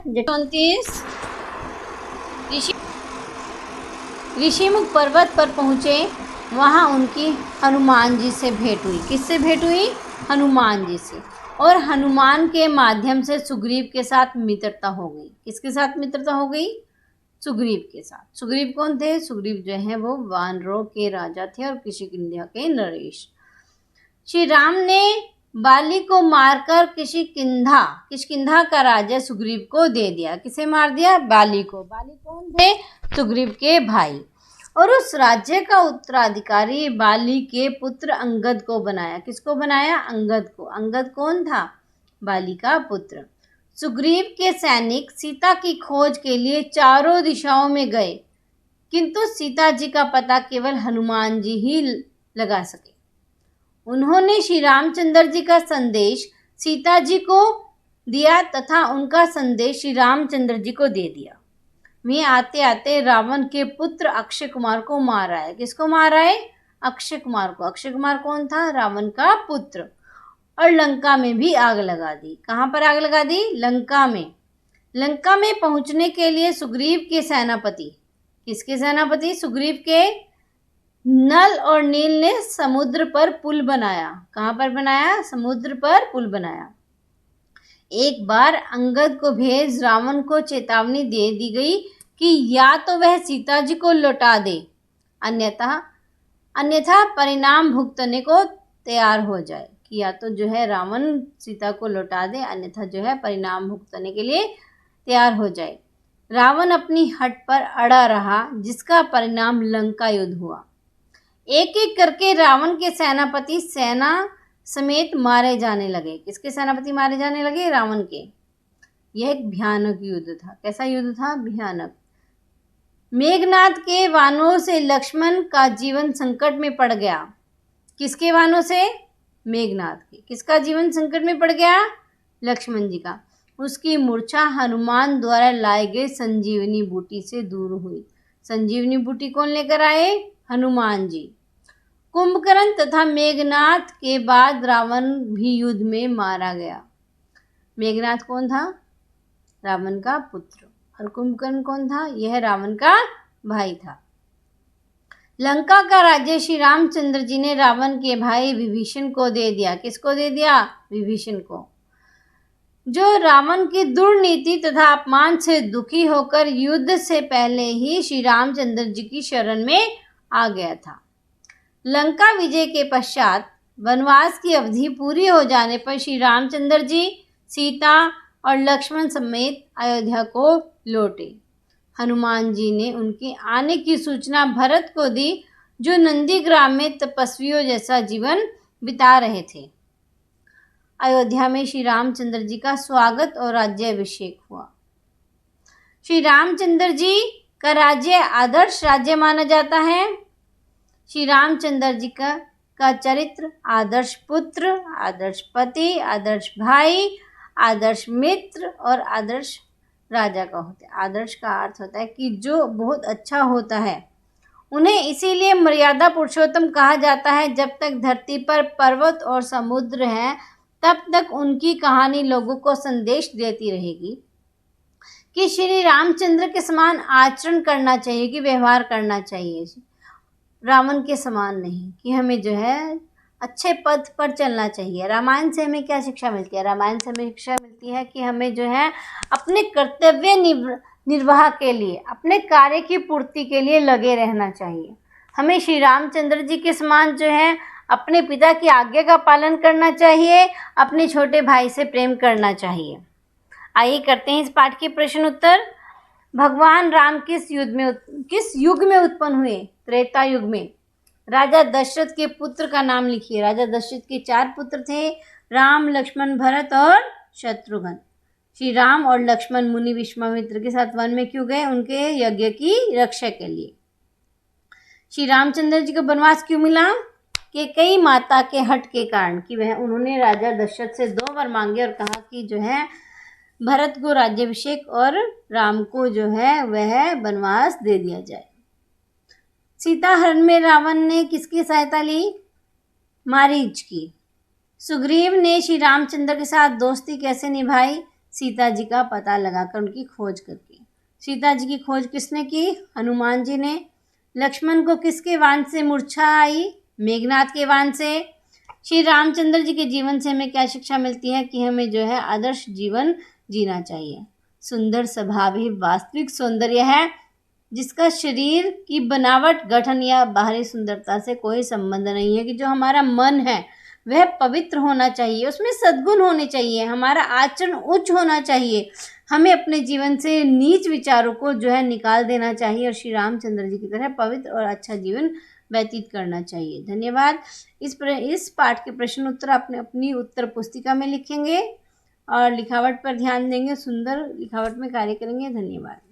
29 ऋषि ऋषिमुख पर्वत पर पहुँचे। वहाँ उनकी हनुमान जी से भेंट हुई। किससे भेंट हुई? हनुमान जी से। और हनुमान के माध्यम से सुग्रीव के साथ मित्रता हो गई। किसके साथ मित्रता हो गई? सुग्रीव के साथ। सुग्रीव कौन थे? सुग्रीव जो है वो वानरों के राजा थे और किष्किंधा के नरेश। श्री राम ने बाली को मारकर किष्किंधा का राज्य सुग्रीव को दे दिया। किसे मार दिया? बाली को। बाली कौन थे? सुग्रीव के भाई। और उस राज्य का उत्तराधिकारी बाली के पुत्र अंगद को बनाया। किसको बनाया? अंगद को। अंगद कौन था? बाली का पुत्र। सुग्रीव के सैनिक सीता की खोज के लिए चारों दिशाओं में गए, किंतु सीता जी का पता केवल हनुमान जी ही लगा सके। उन्होंने श्री रामचंद्र जी का संदेश सीता जी को दिया तथा उनका संदेश श्री रामचंद्र जी को दे दिया। वे आते आते रावण के पुत्र अक्षय कुमार को मार आए। किसको मार आए? अक्षय कुमार को। अक्षय कुमार कौन था? रावण का पुत्र। और लंका में भी आग लगा दी। कहाँ पर आग लगा दी? लंका में। लंका में पहुंचने के लिए सुग्रीव के सेनापति, किसके सेनापति? सुग्रीव के नल और नील ने समुद्र पर पुल बनाया। कहाँ पर बनाया? समुद्र पर पुल बनाया। एक बार अंगद को भेज रावण को चेतावनी दे दी गई कि या तो वह सीता जी को लौटा दे, अन्यथा परिणाम भुगतने को तैयार हो जाए। कि या तो जो है रावण सीता को लौटा दे, अन्यथा जो है परिणाम भुगतने के लिए तैयार हो जाए। रावण अपनी हट पर अड़ा रहा, जिसका परिणाम लंका युद्ध हुआ। एक एक करके रावण के सेनापति सेना समेत मारे जाने लगे। किसके सेनापति मारे जाने लगे? रावण के। यह एक भयानक युद्ध था। कैसा युद्ध था? भयानक। मेघनाद के वानरों से लक्ष्मण का जीवन संकट में पड़ गया। किसके वानरों से? मेघनाद के। किसका जीवन संकट में पड़ गया? लक्ष्मण जी का। उसकी मूर्छा हनुमान द्वारा लाए गए संजीवनी बूटी से दूर हुई। संजीवनी बूटी कौन लेकर आए? हनुमान जी। कुंभकर्ण तथा मेघनाद के बाद रावण भी युद्ध में मारा गया। मेघनाद कौन था? रावण का पुत्र। और कुंभकर्ण कौन था? यह रावण का भाई था। लंका का राज्य श्री रामचंद्र जी ने रावण के भाई विभीषण को दे दिया। किसको दे दिया? विभीषण को, जो रावण की दुर्नीति तथा अपमान से दुखी होकर युद्ध से पहले ही श्री रामचंद्र जी की शरण में आ गया था। लंका विजय के पश्चात वनवास की अवधि पूरी हो जाने पर श्री रामचंद्र जी सीता और लक्ष्मण समेत अयोध्या को लौटे। हनुमान जी ने उनके आने की सूचना भरत को दी, जो नंदीग्राम में तपस्वियों जैसा जीवन बिता रहे थे। अयोध्या में श्री रामचंद्र जी का स्वागत और राज्याभिषेक हुआ। श्री रामचंद्र जी का राज्य आदर्श राज्य माना जाता है। श्री रामचंद्र जी का चरित्र आदर्श पुत्र, आदर्श पति, आदर्श भाई, आदर्श मित्र और आदर्श राजा का होता है। आदर्श का अर्थ होता है कि जो बहुत अच्छा होता है। उन्हें इसीलिए मर्यादा पुरुषोत्तम कहा जाता है। जब तक धरती पर पर्वत और समुद्र हैं, तब तक उनकी कहानी लोगों को संदेश देती रहेगी कि श्री रामचंद्र के समान आचरण करना चाहिए, कि व्यवहार करना चाहिए, रावण के समान नहीं, कि हमें जो है अच्छे पथ पर चलना चाहिए। रामायण से हमें क्या शिक्षा मिलती है? रामायण से हमें शिक्षा मिलती है कि हमें जो है अपने कर्तव्य निर्वाह के लिए, अपने कार्य की पूर्ति के लिए लगे रहना चाहिए। हमें श्री रामचंद्र जी के समान जो है अपने पिता की आज्ञा का पालन करना चाहिए, अपने छोटे भाई से प्रेम करना चाहिए। आइए करते हैं इस पाठ के प्रश्न उत्तर। भगवान राम किस युग में उत्पन्न हुए? त्रेता युग में। राजा दशरथ के पुत्र का नाम लिखिए। राजा दशरथ के 4 पुत्र थे, राम, लक्ष्मण, भरत और शत्रुघ्न। श्री राम और लक्ष्मण मुनि विश्वामित्र के साथ वन में क्यों गए? उनके यज्ञ की रक्षा के लिए। श्री रामचंद्र जी को वनवास क्यों मिला? कि कई माता के हट के कारण, कि उन्होंने राजा दशरथ से 2 वर मांगे और कहा कि जो है भरत को राज्याभिषेक और राम को जो है वह वनवास दे दिया जाए। सीता हरण में रावण ने किसकी सहायता ली? मारीच की। सुग्रीव ने श्री रामचंद्र के साथ दोस्ती कैसे निभाई? सीता जी का पता लगाकर उनकी खोज करके। सीता जी की खोज किसने की? हनुमान जी ने। लक्ष्मण को किसके वाण से मूर्छा आई? मेघनाथ के वाण से। श्री रामचंद्र जी के जीवन से हमें क्या शिक्षा मिलती है? कि हमें जो है आदर्श जीवन जीना चाहिए। सुंदर स्वभाव ही वास्तविक सौंदर्य है, जिसका शरीर की बनावट, गठन या बाहरी सुंदरता से कोई संबंध नहीं है। कि जो हमारा मन है वह पवित्र होना चाहिए, उसमें सद्गुण होने चाहिए, हमारा आचरण उच्च होना चाहिए, हमें अपने जीवन से नीच विचारों को जो है निकाल देना चाहिए और श्री रामचंद्र जी की तरह पवित्र और अच्छा जीवन व्यतीत करना चाहिए। धन्यवाद। इस पाठ के प्रश्न उत्तर आपने अपनी उत्तर पुस्तिका में लिखेंगे और लिखावट पर ध्यान देंगे, सुंदर लिखावट में कार्य करेंगे। धन्यवाद।